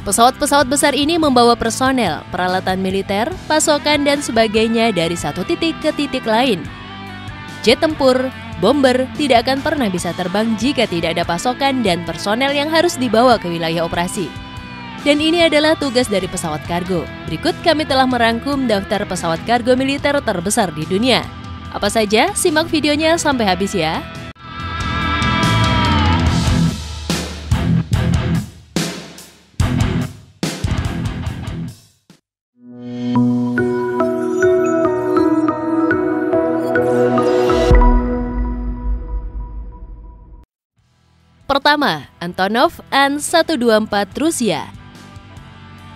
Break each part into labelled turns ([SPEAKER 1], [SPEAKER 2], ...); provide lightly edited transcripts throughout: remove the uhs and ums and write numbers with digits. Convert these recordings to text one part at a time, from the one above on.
[SPEAKER 1] Pesawat-pesawat besar ini membawa personel, peralatan militer, pasokan, dan sebagainya dari satu titik ke titik lain. Jet tempur, bomber tidak akan pernah bisa terbang jika tidak ada pasokan dan personel yang harus dibawa ke wilayah operasi. Dan ini adalah tugas dari pesawat kargo. Berikut kami telah merangkum daftar pesawat kargo militer terbesar di dunia. Apa saja? Simak videonya sampai habis ya. Pertama, Antonov An-124 Rusia.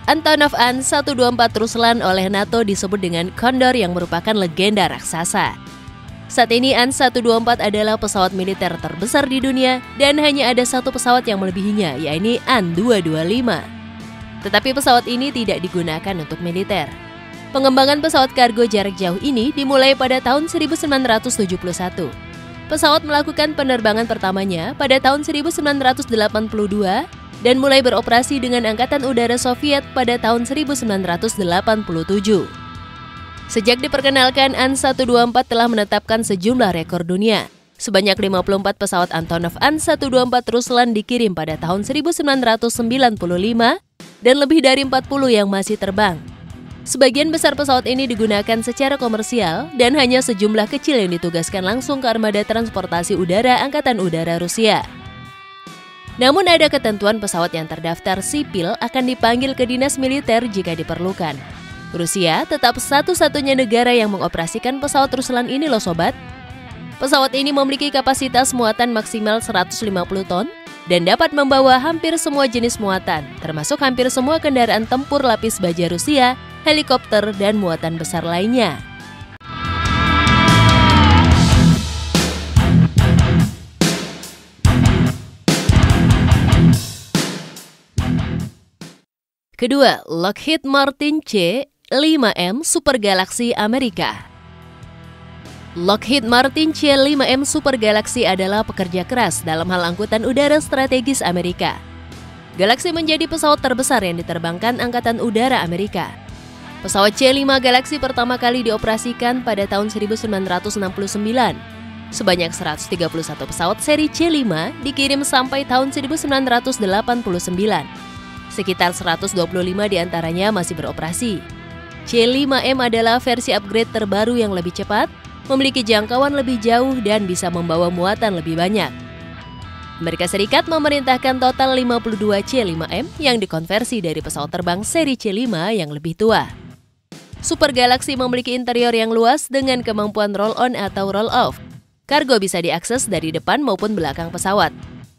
[SPEAKER 1] Antonov An-124 Ruslan oleh NATO disebut dengan Kondor yang merupakan legenda raksasa. Saat ini An-124 adalah pesawat militer terbesar di dunia dan hanya ada satu pesawat yang melebihinya, yaitu An-225. Tetapi pesawat ini tidak digunakan untuk militer. Pengembangan pesawat kargo jarak jauh ini dimulai pada tahun 1971. Pesawat melakukan penerbangan pertamanya pada tahun 1982 dan mulai beroperasi dengan Angkatan Udara Soviet pada tahun 1987. Sejak diperkenalkan, An-124 telah menetapkan sejumlah rekor dunia. Sebanyak 54 pesawat Antonov An-124 Ruslan dikirim pada tahun 1995 dan lebih dari 40 yang masih terbang. Sebagian besar pesawat ini digunakan secara komersial dan hanya sejumlah kecil yang ditugaskan langsung ke armada transportasi udara Angkatan Udara Rusia. Namun ada ketentuan pesawat yang terdaftar sipil akan dipanggil ke dinas militer jika diperlukan. Rusia tetap satu-satunya negara yang mengoperasikan pesawat Ruslan ini loh sobat. Pesawat ini memiliki kapasitas muatan maksimal 150 ton dan dapat membawa hampir semua jenis muatan, termasuk hampir semua kendaraan tempur lapis baja Rusia, helikopter, dan muatan besar lainnya. Kedua, Lockheed Martin C-5M Super Galaxy Amerika. Lockheed Martin C-5M Super Galaxy adalah pekerja keras dalam hal angkutan udara strategis Amerika. Galaxy menjadi pesawat terbesar yang diterbangkan Angkatan Udara Amerika. Pesawat C-5 Galaxy pertama kali dioperasikan pada tahun 1969. Sebanyak 131 pesawat seri C-5 dikirim sampai tahun 1989. Sekitar 125 diantaranya masih beroperasi. C-5M adalah versi upgrade terbaru yang lebih cepat, memiliki jangkauan lebih jauh dan bisa membawa muatan lebih banyak. Amerika Serikat memerintahkan total 52 C-5M yang dikonversi dari pesawat terbang seri C-5 yang lebih tua. Super Galaxy memiliki interior yang luas dengan kemampuan roll-on atau roll-off. Kargo bisa diakses dari depan maupun belakang pesawat.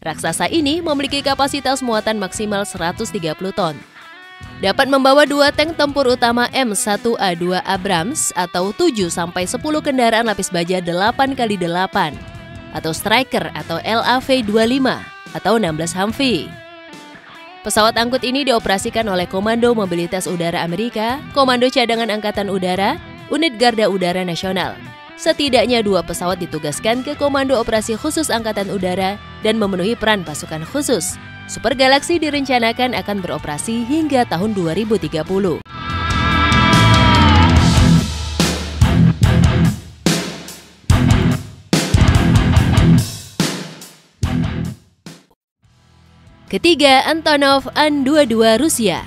[SPEAKER 1] Raksasa ini memiliki kapasitas muatan maksimal 130 ton. Dapat membawa 2 tank tempur utama M1A2 Abrams atau 7-10 kendaraan lapis baja 8x8 atau Striker atau LAV-25 atau 16 Humvee. Pesawat angkut ini dioperasikan oleh Komando Mobilitas Udara Amerika, Komando Cadangan Angkatan Udara, Unit Garda Udara Nasional. Setidaknya 2 pesawat ditugaskan ke Komando Operasi Khusus Angkatan Udara dan memenuhi peran pasukan khusus. Super Galaxy direncanakan akan beroperasi hingga tahun 2030. Ketiga, Antonov An-22 Rusia.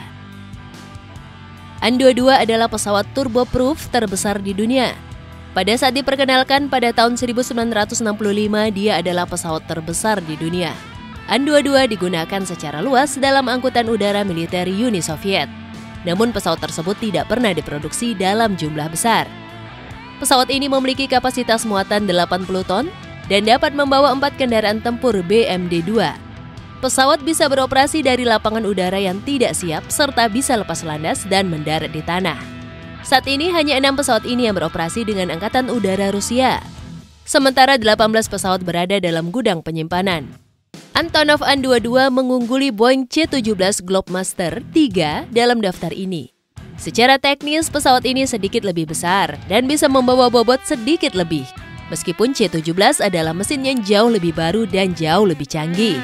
[SPEAKER 1] An-22 adalah pesawat turboproof terbesar di dunia. Pada saat diperkenalkan pada tahun 1965, dia adalah pesawat terbesar di dunia. An-22 digunakan secara luas dalam angkutan udara militer Uni Soviet. Namun pesawat tersebut tidak pernah diproduksi dalam jumlah besar. Pesawat ini memiliki kapasitas muatan 80 ton dan dapat membawa 4 kendaraan tempur BMD-2. Pesawat bisa beroperasi dari lapangan udara yang tidak siap serta bisa lepas landas dan mendarat di tanah. Saat ini hanya 6 pesawat ini yang beroperasi dengan Angkatan Udara Rusia. Sementara 18 pesawat berada dalam gudang penyimpanan. Antonov An-22 mengungguli Boeing C-17 Globemaster III dalam daftar ini. Secara teknis, pesawat ini sedikit lebih besar dan bisa membawa bobot sedikit lebih. Meskipun C-17 adalah mesin yang jauh lebih baru dan jauh lebih canggih.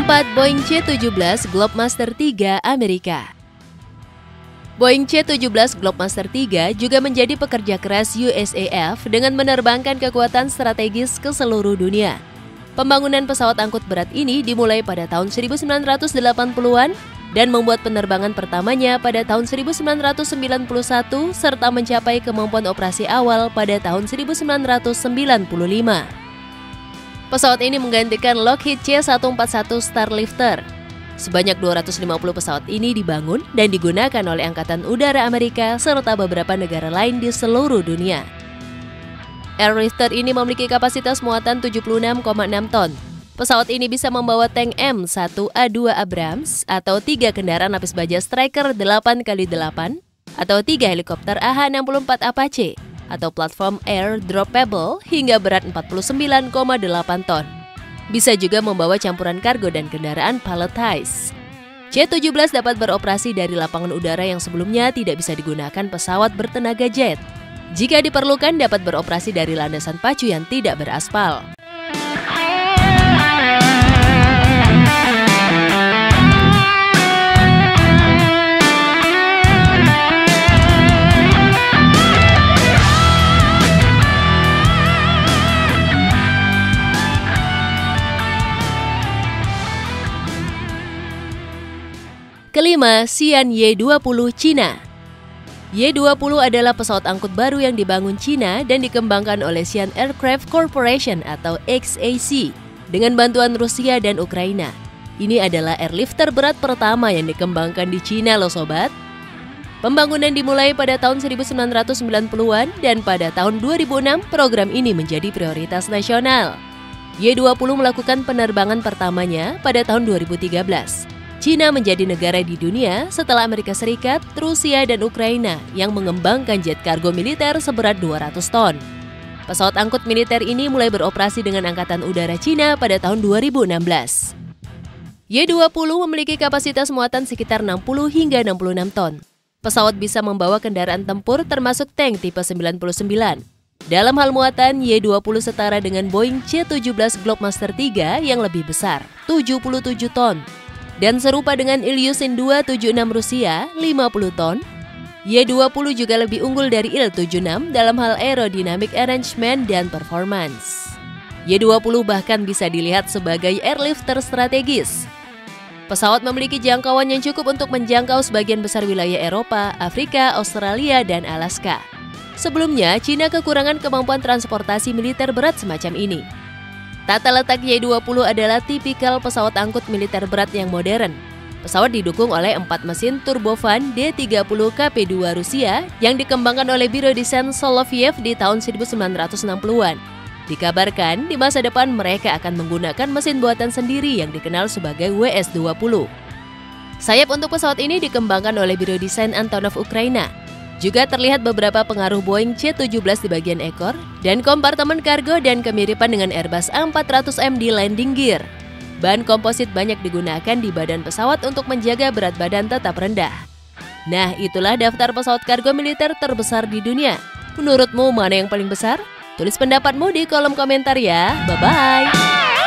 [SPEAKER 1] Keempat, Boeing C-17 Globemaster III Amerika. Boeing C-17 Globemaster III juga menjadi pekerja keras USAF dengan menerbangkan kekuatan strategis ke seluruh dunia. Pembangunan pesawat angkut berat ini dimulai pada tahun 1980-an dan membuat penerbangan pertamanya pada tahun 1991 serta mencapai kemampuan operasi awal pada tahun 1995. Pesawat ini menggantikan Lockheed C-141 Starlifter. Sebanyak 250 pesawat ini dibangun dan digunakan oleh Angkatan Udara Amerika serta beberapa negara lain di seluruh dunia. Airlifter ini memiliki kapasitas muatan 76,6 ton. Pesawat ini bisa membawa tank M1A2 Abrams atau 3 kendaraan lapis baja Stryker 8x8 atau 3 helikopter AH-64 Apache atau platform air droppable hingga berat 49,8 ton. Bisa juga membawa campuran kargo dan kendaraan palletized. C-17 dapat beroperasi dari lapangan udara yang sebelumnya tidak bisa digunakan pesawat bertenaga jet. Jika diperlukan dapat beroperasi dari landasan pacu yang tidak beraspal. Kelima, Xi'an Y-20 Cina. Y-20 adalah pesawat angkut baru yang dibangun Cina dan dikembangkan oleh Xi'an Aircraft Corporation atau XAC dengan bantuan Rusia dan Ukraina. Ini adalah airlifter berat pertama yang dikembangkan di Cina loh sobat. Pembangunan dimulai pada tahun 1990-an dan pada tahun 2006 program ini menjadi prioritas nasional. Y-20 melakukan penerbangan pertamanya pada tahun 2013. Cina menjadi negara di dunia setelah Amerika Serikat, Rusia, dan Ukraina yang mengembangkan jet kargo militer seberat 200 ton. Pesawat angkut militer ini mulai beroperasi dengan Angkatan Udara Cina pada tahun 2016. Y-20 memiliki kapasitas muatan sekitar 60 hingga 66 ton. Pesawat bisa membawa kendaraan tempur termasuk tank tipe 99. Dalam hal muatan, Y-20 setara dengan Boeing C-17 Globemaster III yang lebih besar, 77 ton. Dan serupa dengan Ilyushin Il-76 Rusia, 50 ton, Y-20 juga lebih unggul dari Il-76 dalam hal aerodynamic arrangement dan performance. Y-20 bahkan bisa dilihat sebagai airlifter strategis. Pesawat memiliki jangkauan yang cukup untuk menjangkau sebagian besar wilayah Eropa, Afrika, Australia, dan Alaska. Sebelumnya, Cina kekurangan kemampuan transportasi militer berat semacam ini. Tata letak Y-20 adalah tipikal pesawat angkut militer berat yang modern. Pesawat didukung oleh 4 mesin turbofan D-30KP2 Rusia yang dikembangkan oleh Biro Desain Soloviev di tahun 1960-an. Dikabarkan di masa depan mereka akan menggunakan mesin buatan sendiri yang dikenal sebagai WS-20. Sayap untuk pesawat ini dikembangkan oleh Biro Desain Antonov Ukraina. Juga terlihat beberapa pengaruh Boeing C-17 di bagian ekor dan kompartemen kargo dan kemiripan dengan Airbus A400M di landing gear. Bahan komposit banyak digunakan di badan pesawat untuk menjaga berat badan tetap rendah. Nah, itulah daftar pesawat kargo militer terbesar di dunia. Menurutmu mana yang paling besar? Tulis pendapatmu di kolom komentar ya. Bye-bye!